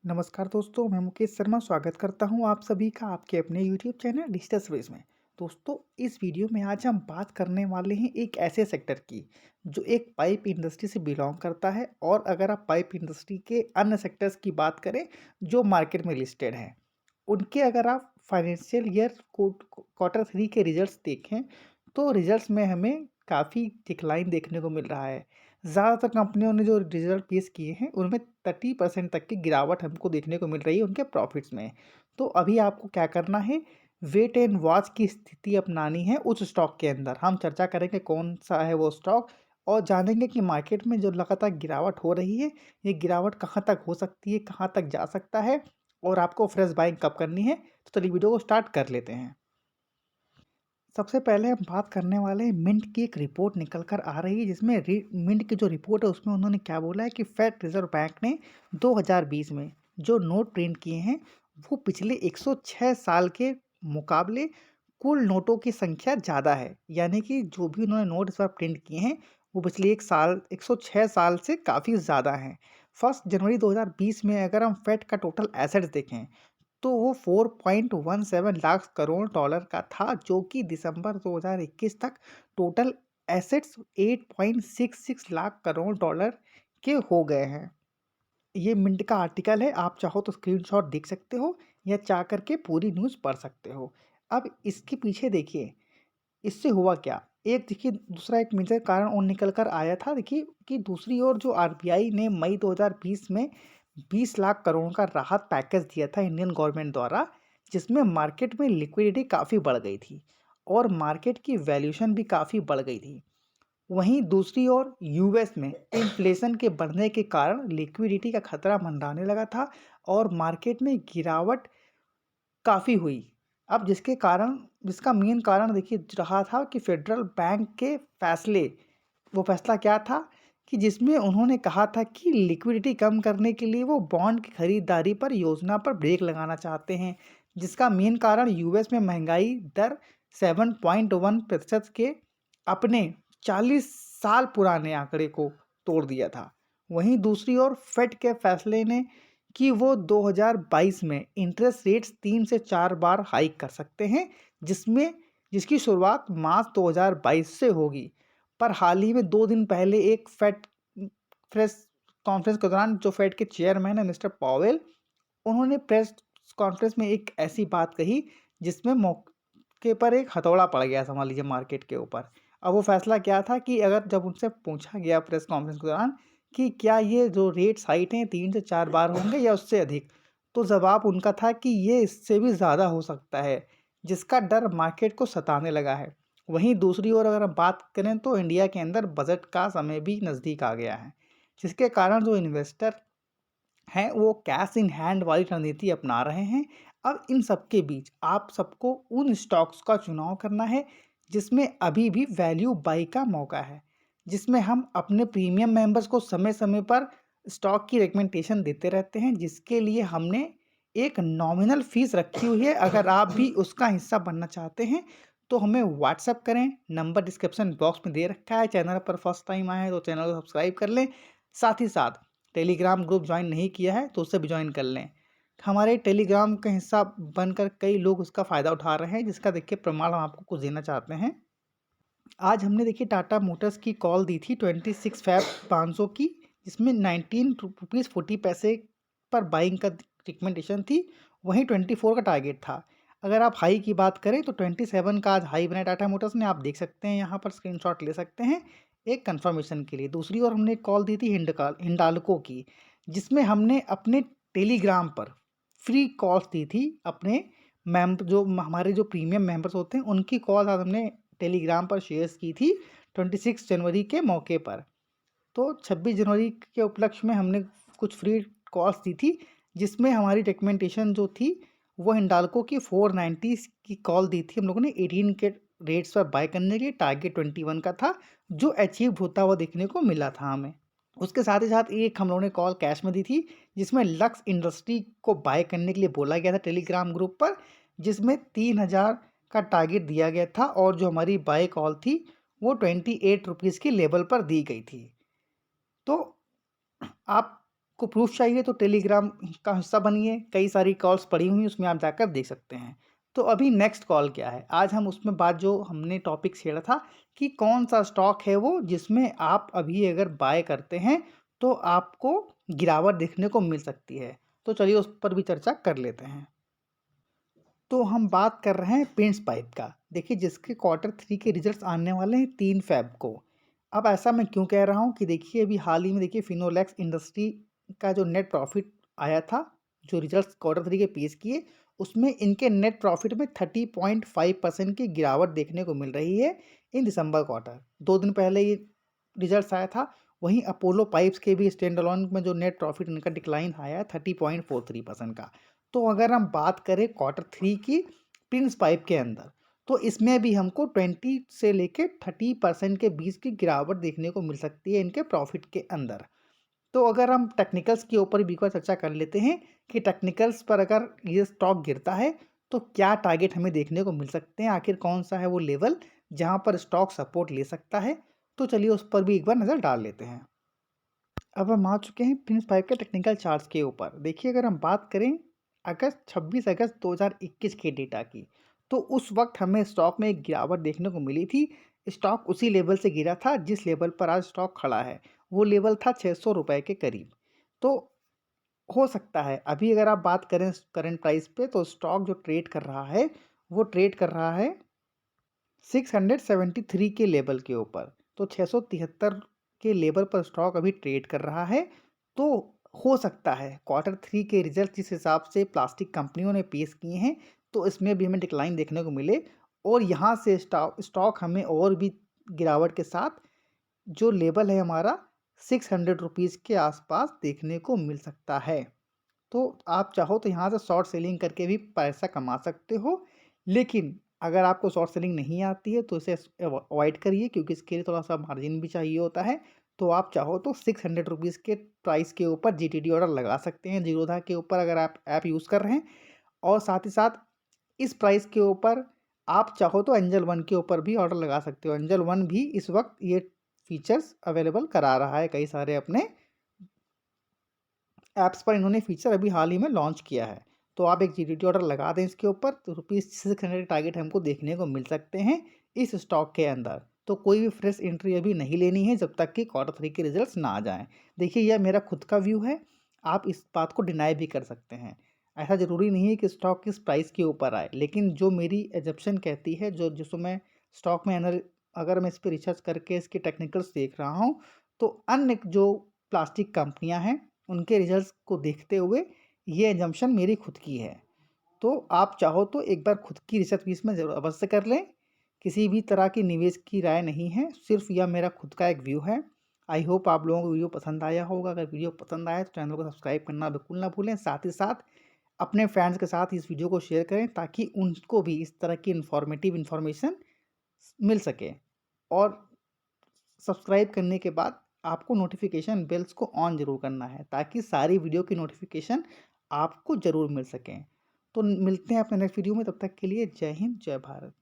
नमस्कार दोस्तों, मैं मुकेश शर्मा स्वागत करता हूं आप सभी का आपके अपने यूट्यूब चैनल डिजिटल स्पेस में। दोस्तों, इस वीडियो में आज हम बात करने वाले हैं एक ऐसे सेक्टर की जो एक पाइप इंडस्ट्री से बिलोंग करता है। और अगर आप पाइप इंडस्ट्री के अन्य सेक्टर्स की बात करें जो मार्केट में लिस्टेड हैं, उनके अगर आप फाइनेंशियल ईयर क्वार्टर थ्री के रिजल्ट्स देखें तो रिजल्ट्स में हमें काफ़ी डिक्लाइन देखने को मिल रहा है। ज़्यादातर कंपनियों ने जो रिजल्ट पेश किए हैं उनमें 30% तक की गिरावट हमको देखने को मिल रही है उनके प्रॉफिट्स में। तो अभी आपको क्या करना है, वेट एंड वॉच की स्थिति अपनानी है उस स्टॉक के अंदर। हम चर्चा करेंगे कौन सा है वो स्टॉक और जानेंगे कि मार्केट में जो लगातार गिरावट हो रही है, ये गिरावट कहाँ तक हो सकती है, कहाँ तक जा सकता है और आपको फ्रेश बाइंग कब करनी है। तो चलिए वीडियो को स्टार्ट कर लेते हैं। सबसे पहले हम बात करने वाले हैं मिंट की एक रिपोर्ट निकल कर आ रही है, जिसमें मिंट की जो रिपोर्ट है उसमें उन्होंने क्या बोला है कि फेड रिजर्व बैंक ने 2020 में जो नोट प्रिंट किए हैं वो पिछले 106 साल के मुकाबले कुल नोटों की संख्या ज़्यादा है। यानी कि जो भी उन्होंने नोट इस बार प्रिंट किए हैं वो पिछले 106 साल से काफ़ी ज़्यादा हैं। 1 जनवरी 2020 में अगर हम फेड का टोटल एसेट्स देखें तो वो 4.17 लाख करोड़ डॉलर का था, जो कि दिसंबर 2021 तक total assets 8.66 lakh crore dollar के हो गए हैं। ये मिंट का आर्टिकल है, आप चाहो तो स्क्रीनशॉट देख सकते हो या चाह करके पूरी न्यूज़ पढ़ सकते हो। अब इसके पीछे देखिए इससे हुआ क्या। एक देखिए दूसरा एक मेजर कारण और निकल कर आया था, देखिए कि दूसरी ओर जो आरबीआई ने मई 2020 में 20 लाख करोड़ का राहत पैकेज दिया था इंडियन गवर्नमेंट द्वारा, जिसमें मार्केट में लिक्विडिटी काफ़ी बढ़ गई थी और मार्केट की वैल्यूएशन भी काफ़ी बढ़ गई थी। वहीं दूसरी ओर यूएस में इन्फ्लेशन के बढ़ने के कारण लिक्विडिटी का खतरा मंडराने लगा था और मार्केट में गिरावट काफ़ी हुई। अब जिसका मेन कारण देखिए रहा था कि फेडरल बैंक के फैसले, वो फैसला क्या था कि जिसमें उन्होंने कहा था कि लिक्विडिटी कम करने के लिए वो बॉन्ड की खरीदारी पर योजना पर ब्रेक लगाना चाहते हैं, जिसका मेन कारण यूएस में महंगाई दर 7.1% के अपने 40 साल पुराने आंकड़े को तोड़ दिया था। वहीं दूसरी ओर फेड के फैसले ने कि वो 2022 में इंटरेस्ट रेट्स 3 से 4 बार हाइक कर सकते हैं, जिसकी शुरुआत मार्च 2022 से होगी। पर हाल ही में 2 दिन पहले एक फेड प्रेस कॉन्फ्रेंस के दौरान जो फेड के चेयरमैन है मिस्टर पॉवेल, उन्होंने प्रेस कॉन्फ्रेंस में एक ऐसी बात कही जिसमें मौके पर एक हथौड़ा पड़ गया, समझ लीजिए, मार्केट के ऊपर। अब वो फैसला क्या था कि अगर जब उनसे पूछा गया प्रेस कॉन्फ्रेंस के दौरान कि क्या ये जो रेट्स हाइक हैं 3 से 4 बार होंगे या उससे अधिक, तो जवाब उनका था कि ये इससे भी ज़्यादा हो सकता है, जिसका डर मार्केट को सताने लगा है। वहीं दूसरी ओर अगर हम बात करें तो इंडिया के अंदर बजट का समय भी नज़दीक आ गया है, जिसके कारण जो इन्वेस्टर हैं वो कैश इन हैंड वाली रणनीति अपना रहे हैं। अब इन सब के बीच आप सबको उन स्टॉक्स का चुनाव करना है जिसमें अभी भी वैल्यू बाई का मौका है, जिसमें हम अपने प्रीमियम मेंबर्स को समय समय पर स्टॉक की रिकमेंडेशन देते रहते हैं, जिसके लिए हमने एक नॉमिनल फीस रखी हुई है। अगर आप भी उसका हिस्सा बनना चाहते हैं तो हमें व्हाट्सएप करें, नंबर डिस्क्रिप्शन बॉक्स में दे रखा है। चैनल पर फर्स्ट टाइम आए हैं तो चैनल को सब्सक्राइब कर लें। साथ ही साथ टेलीग्राम ग्रुप ज्वाइन नहीं किया है तो उसे भी ज्वाइन कर लें। हमारे टेलीग्राम का हिस्सा बनकर कई लोग उसका फ़ायदा उठा रहे हैं, जिसका देखिए प्रमाण हम आपको कुछ देना चाहते हैं। आज हमने देखिए टाटा मोटर्स की कॉल दी थी 26 फ़रवरी 500 की, जिसमें 19 रुपीज़ 40 पैसे पर बाइंग का रिकमेंडेशन थी। वहीं 24 का टारगेट था। अगर आप हाई की बात करें तो 27 का आज हाई बनाया टाटा मोटर्स ने, आप देख सकते हैं, यहाँ पर स्क्रीनशॉट ले सकते हैं एक कंफर्मेशन के लिए। दूसरी ओर हमने एक कॉल दी थी हिंडाल्को की, जिसमें हमने अपने टेलीग्राम पर फ्री कॉल्स दी थी अपने जो हमारे जो प्रीमियम मेंबर्स होते हैं उनकी कॉल आज हमने टेलीग्राम पर शेयर्स की थी 26 जनवरी के मौके पर। तो 26 जनवरी के उपलक्ष्य में हमने कुछ फ्री कॉल्स दी थी, जिसमें हमारी रिकमेंडेशन जो थी वो हिंडाल्को की 490 की कॉल दी थी हम लोगों ने 18 के रेट्स पर बाय करने के लिए। टारगेट 21 का था जो अचीव होता हुआ देखने को मिला था हमें। उसके साथ ही साथ एक हम लोगों ने कॉल कैश में दी थी, जिसमें लक्स इंडस्ट्री को बाय करने के लिए बोला गया था टेलीग्राम ग्रुप पर, जिसमें 3000 का टारगेट दिया गया था और जो हमारी बाय कॉल थी वो 28 रुपीज़ की लेवल पर दी गई थी। तो आप आपको प्रूफ चाहिए तो टेलीग्राम का हिस्सा बनिए, कई सारी कॉल्स पड़ी हुई हैं उसमें आप जाकर देख सकते हैं। तो अभी नेक्स्ट कॉल क्या है, आज हम उसमें बात जो हमने टॉपिक छेड़ा था कि कौन सा स्टॉक है वो जिसमें आप अभी अगर बाय करते हैं तो आपको गिरावट देखने को मिल सकती है। तो चलिए उस पर भी चर्चा कर लेते हैं। तो हम बात कर रहे हैं प्रिंस पाइप का। देखिए जिसके Q3 के रिजल्ट्स आने वाले हैं 3 फ़ेब को। अब ऐसा मैं क्यों कह रहा हूँ कि देखिए अभी हाल ही में देखिए फिनोलेक्स इंडस्ट्री का जो नेट प्रॉफिट आया था, जो रिजल्ट्स Q3 के पेश किए, उसमें इनके नेट प्रॉफिट में 30.5% की गिरावट देखने को मिल रही है इन दिसंबर क्वार्टर। 2 दिन पहले ये रिजल्ट्स आया था। वहीं अपोलो पाइप्स के भी स्टैंड अलोन में जो नेट प्रॉफिट इनका डिक्लाइन आया है 30.43% का। तो अगर हम बात करें Q3 की प्रिंस पाइप के अंदर, तो इसमें भी हमको 20 से लेके 30% के बीच की गिरावट देखने को मिल सकती है इनके प्रॉफिट के अंदर। तो अगर हम टेक्निकल्स के ऊपर भी एक बार चर्चा कर लेते हैं कि टेक्निकल्स पर अगर ये स्टॉक गिरता है तो क्या टारगेट हमें देखने को मिल सकते हैं, आखिर कौन सा है वो लेवल जहां पर स्टॉक सपोर्ट ले सकता है। तो चलिए उस पर भी एक बार नज़र डाल लेते हैं। अब हम आ चुके हैं प्रिंस पाइप के टेक्निकल चार्ट्स के ऊपर। देखिए अगर हम बात करें 26 अगस्त 2021 के डेटा की, तो उस वक्त हमें स्टॉक में एक गिरावट देखने को मिली थी। स्टॉक उसी लेवल से गिरा था जिस लेवल पर आज स्टॉक खड़ा है, वो लेवल था 600 रुपये के करीब। तो हो सकता है अभी अगर आप बात करें करंट प्राइस पे, तो स्टॉक जो ट्रेड कर रहा है वो ट्रेड कर रहा है 673 के लेवल के ऊपर। तो 673 के लेवल पर स्टॉक अभी ट्रेड कर रहा है। तो हो सकता है Q3 के रिजल्ट जिस हिसाब से प्लास्टिक कंपनियों ने पेश किए हैं, तो इसमें भी हमें डिक्लाइन देखने को मिले और यहाँ से स्टॉक हमें और भी गिरावट के साथ जो लेवल है हमारा 600 रुपीज़ के आसपास देखने को मिल सकता है। तो आप चाहो तो यहाँ से शॉर्ट सेलिंग करके भी पैसा कमा सकते हो, लेकिन अगर आपको शॉर्ट सेलिंग नहीं आती है तो इसे अवॉइड करिए, क्योंकि इसके लिए थोड़ा सा मार्जिन भी चाहिए होता है। तो आप चाहो तो 600 रुपीज़ के प्राइस के ऊपर जीटीडी ऑर्डर लगा सकते हैं जीरोधा के ऊपर, अगर आप ऐप यूज़ कर रहे हैं। और साथ ही साथ इस प्राइस के ऊपर आप चाहो तो एंजल वन के ऊपर भी ऑर्डर लगा सकते हो। एंजल वन भी इस वक्त ये फीचर्स अवेलेबल करा रहा है, कई सारे अपने ऐप्स पर इन्होंने फीचर अभी हाल ही में लॉन्च किया है। तो आप एक जीटीडी ऑर्डर लगा दें इसके ऊपर, तो ₹600 टारगेट हमको देखने को मिल सकते हैं इस स्टॉक के अंदर। तो कोई भी फ्रेश एंट्री अभी नहीं लेनी है जब तक कि Q3 के रिजल्ट्स ना आ जाएं। देखिए यह मेरा खुद का व्यू है, आप इस बात को डिनाई भी कर सकते हैं। ऐसा ज़रूरी नहीं है कि स्टॉक किस प्राइस के ऊपर आए, लेकिन जो मेरी एजप्शन कहती है, जो जिसको मैं स्टॉक में अगर मैं इस पर रिसर्च करके इसके टेक्निकल्स देख रहा हूँ, तो अन्य जो प्लास्टिक कंपनियाँ हैं उनके रिजल्ट्स को देखते हुए ये एजम्पशन मेरी खुद की है। तो आप चाहो तो एक बार खुद की रिसर्च भी इसमें ज़रूर अवश्य कर लें। किसी भी तरह की निवेश की राय नहीं है, सिर्फ यह मेरा खुद का एक व्यू है। आई होप आप लोगों को वीडियो पसंद आया होगा। अगर वीडियो पसंद आए तो चैनल को सब्सक्राइब करना बिल्कुल ना भूलें। साथ ही साथ अपने फ्रेंड्स के साथ इस वीडियो को शेयर करें ताकि उनको भी इस तरह की इन्फॉर्मेशन मिल सके। और सब्सक्राइब करने के बाद आपको नोटिफिकेशन बेल्स को ऑन ज़रूर करना है ताकि सारी वीडियो की नोटिफिकेशन आपको ज़रूर मिल सकें। तो मिलते हैं अपने नेक्स्ट वीडियो में, तब तक के लिए जय हिंद जय भारत।